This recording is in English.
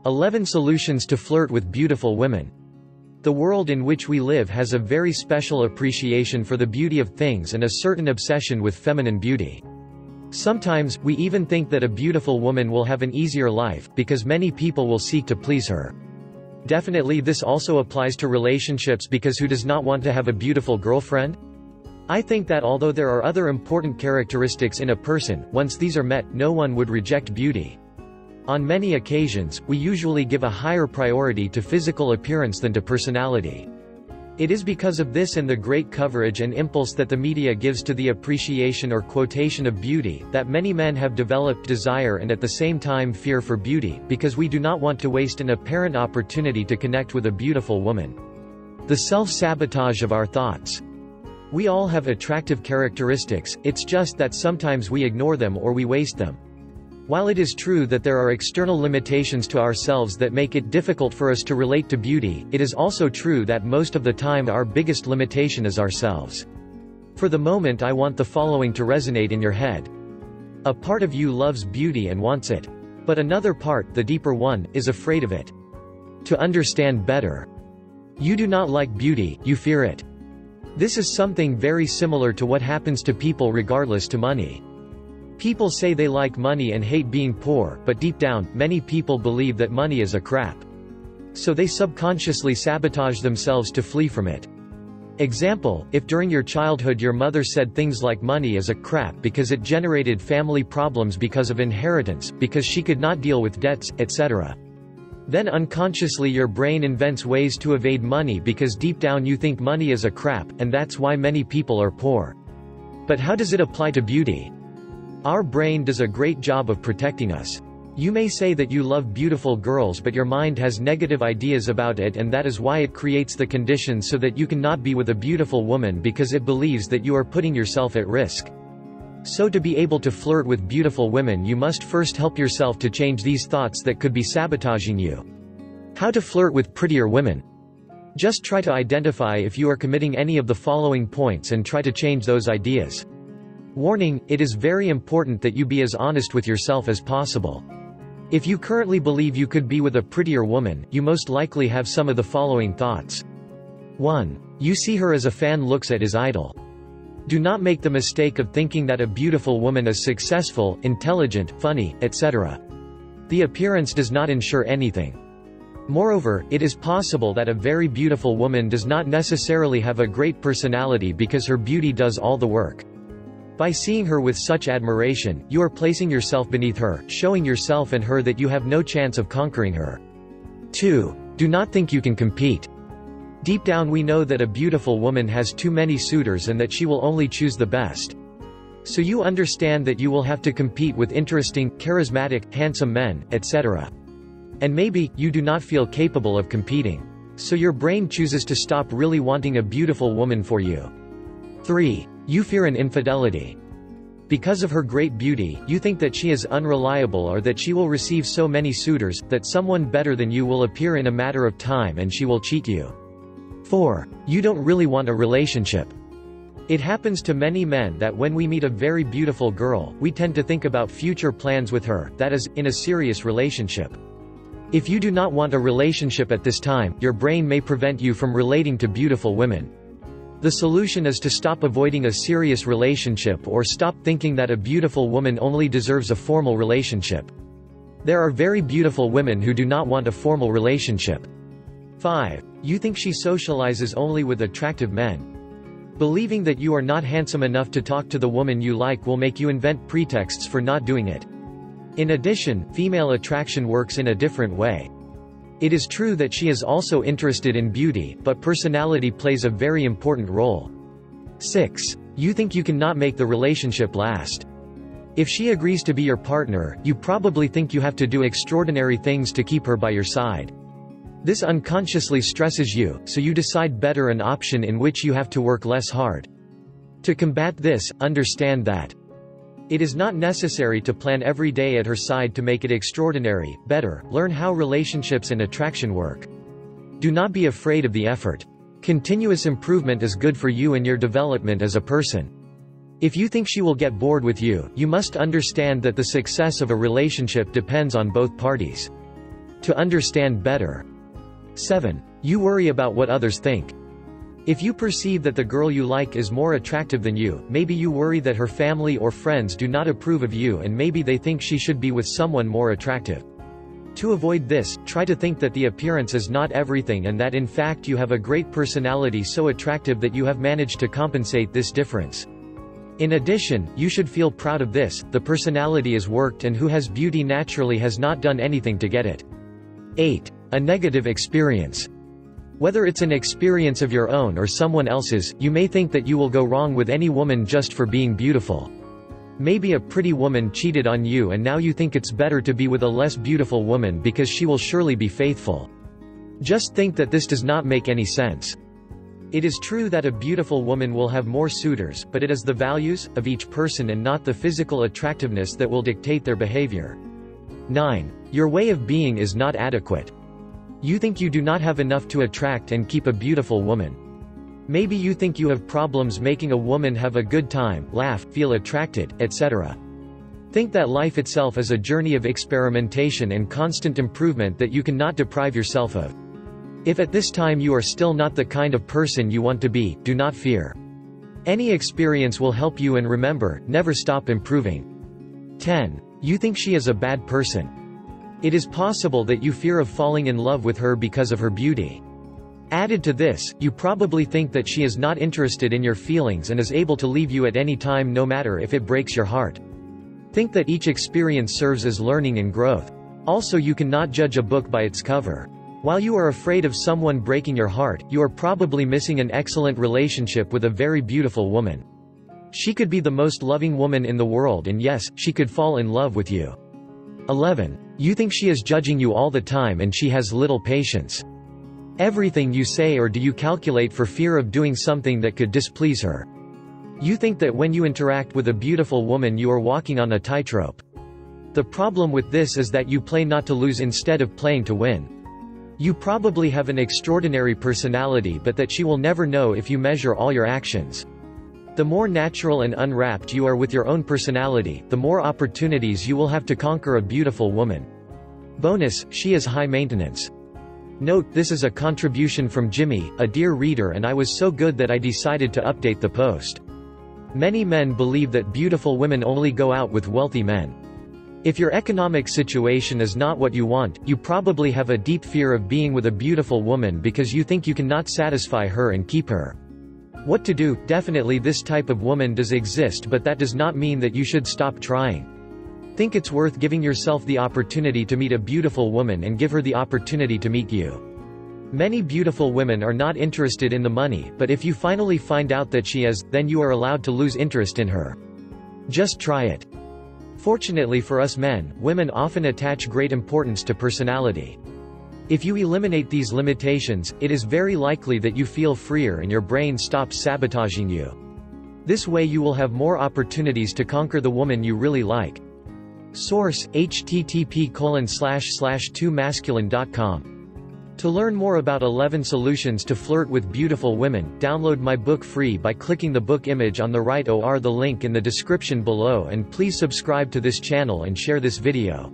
11 Solutions to flirt with beautiful women. The world in which we live has a very special appreciation for the beauty of things and a certain obsession with feminine beauty. Sometimes, we even think that a beautiful woman will have an easier life, because many people will seek to please her. Definitely this also applies to relationships, because who does not want to have a beautiful girlfriend? I think that although there are other important characteristics in a person, once these are met, no one would reject beauty. On many occasions, we usually give a higher priority to physical appearance than to personality. It is because of this and the great coverage and impulse that the media gives to the appreciation or quotation of beauty, that many men have developed desire and at the same time fear for beauty, because we do not want to waste an apparent opportunity to connect with a beautiful woman. The self-sabotage of our thoughts. We all have attractive characteristics, it's just that sometimes we ignore them or we waste them. While it is true that there are external limitations to ourselves that make it difficult for us to relate to beauty, it is also true that most of the time our biggest limitation is ourselves. For the moment I want the following to resonate in your head. A part of you loves beauty and wants it. But another part, the deeper one, is afraid of it. To understand better. You do not like beauty, you fear it. This is something very similar to what happens to people regardless to money. People say they like money and hate being poor, but deep down, many people believe that money is a crap. So they subconsciously sabotage themselves to flee from it. Example, if during your childhood your mother said things like money is a crap because it generated family problems because of inheritance, because she could not deal with debts, etc. Then unconsciously your brain invents ways to evade money because deep down you think money is a crap, and that's why many people are poor. But how does it apply to beauty? Our brain does a great job of protecting us. You may say that you love beautiful girls, but your mind has negative ideas about it, and that is why it creates the conditions so that you cannot be with a beautiful woman, because it believes that you are putting yourself at risk. So to be able to flirt with beautiful women, you must first help yourself to change these thoughts that could be sabotaging you. How to flirt with prettier women? Just try to identify if you are committing any of the following points and try to change those ideas. Warning, it is very important that you be as honest with yourself as possible. If you currently believe you could be with a prettier woman, you most likely have some of the following thoughts. 1. You see her as a fan looks at his idol. Do not make the mistake of thinking that a beautiful woman is successful, intelligent, funny, etc. The appearance does not ensure anything. Moreover, it is possible that a very beautiful woman does not necessarily have a great personality because her beauty does all the work. By seeing her with such admiration, you are placing yourself beneath her, showing yourself and her that you have no chance of conquering her. 2. Do not think you can compete. Deep down we know that a beautiful woman has too many suitors and that she will only choose the best. So you understand that you will have to compete with interesting, charismatic, handsome men, etc. And maybe, you do not feel capable of competing. So your brain chooses to stop really wanting a beautiful woman for you. 3. You fear an infidelity. Because of her great beauty, you think that she is unreliable or that she will receive so many suitors, that someone better than you will appear in a matter of time and she will cheat you. 4. You don't really want a relationship. It happens to many men that when we meet a very beautiful girl, we tend to think about future plans with her, that is, in a serious relationship. If you do not want a relationship at this time, your brain may prevent you from relating to beautiful women. The solution is to stop avoiding a serious relationship or stop thinking that a beautiful woman only deserves a formal relationship. There are very beautiful women who do not want a formal relationship. 5. You think she socializes only with attractive men. Believing that you are not handsome enough to talk to the woman you like will make you invent pretexts for not doing it. In addition, female attraction works in a different way. It is true that she is also interested in beauty, but personality plays a very important role. 6. You think you cannot make the relationship last. If she agrees to be your partner, you probably think you have to do extraordinary things to keep her by your side. This unconsciously stresses you, so you decide better an option in which you have to work less hard. To combat this, understand that it is not necessary to plan every day at her side to make it extraordinary. Better, learn how relationships and attraction work. Do not be afraid of the effort. Continuous improvement is good for you and your development as a person. If you think she will get bored with you, you must understand that the success of a relationship depends on both parties. To understand better. 7. You worry about what others think. If you perceive that the girl you like is more attractive than you, maybe you worry that her family or friends do not approve of you and maybe they think she should be with someone more attractive. To avoid this, try to think that the appearance is not everything and that in fact you have a great personality so attractive that you have managed to compensate this difference. In addition, you should feel proud of this, the personality is worked and who has beauty naturally has not done anything to get it. 8. A negative experience. Whether it's an experience of your own or someone else's, you may think that you will go wrong with any woman just for being beautiful. Maybe a pretty woman cheated on you and now you think it's better to be with a less beautiful woman because she will surely be faithful. Just think that this does not make any sense. It is true that a beautiful woman will have more suitors, but it is the values of each person and not the physical attractiveness that will dictate their behavior. 9. Your way of being is not adequate. You think you do not have enough to attract and keep a beautiful woman. Maybe you think you have problems making a woman have a good time, laugh, feel attracted, etc. Think that life itself is a journey of experimentation and constant improvement that you cannot deprive yourself of. If at this time you are still not the kind of person you want to be, do not fear. Any experience will help you, and remember, never stop improving. 10. You think she is a bad person. It is possible that you fear of falling in love with her because of her beauty. Added to this, you probably think that she is not interested in your feelings and is able to leave you at any time no matter if it breaks your heart. Think that each experience serves as learning and growth. Also, you cannot judge a book by its cover. While you are afraid of someone breaking your heart, you are probably missing an excellent relationship with a very beautiful woman. She could be the most loving woman in the world, and yes, she could fall in love with you. 11. You think she is judging you all the time and she has little patience. Everything you say or do you calculate for fear of doing something that could displease her. You think that when you interact with a beautiful woman you are walking on a tightrope. The problem with this is that you play not to lose instead of playing to win. You probably have an extraordinary personality, but that she will never know if you measure all your actions. The more natural and unwrapped you are with your own personality, the more opportunities you will have to conquer a beautiful woman. Bonus, she is high maintenance. Note, this is a contribution from Jimmy, a dear reader, and I was so good that I decided to update the post. Many men believe that beautiful women only go out with wealthy men. If your economic situation is not what you want, you probably have a deep fear of being with a beautiful woman because you think you cannot satisfy her and keep her. What to do? Definitely this type of woman does exist, but that does not mean that you should stop trying. Think it's worth giving yourself the opportunity to meet a beautiful woman and give her the opportunity to meet you. Many beautiful women are not interested in the money, but if you finally find out that she is, then you are allowed to lose interest in her. Just try it. Fortunately for us men, women often attach great importance to personality. If you eliminate these limitations, it is very likely that you feel freer and your brain stops sabotaging you. This way you will have more opportunities to conquer the woman you really like. Source: http://2masculine.com. To learn more about 11 solutions to flirt with beautiful women, download my book free by clicking the book image on the right or the link in the description below, and please subscribe to this channel and share this video.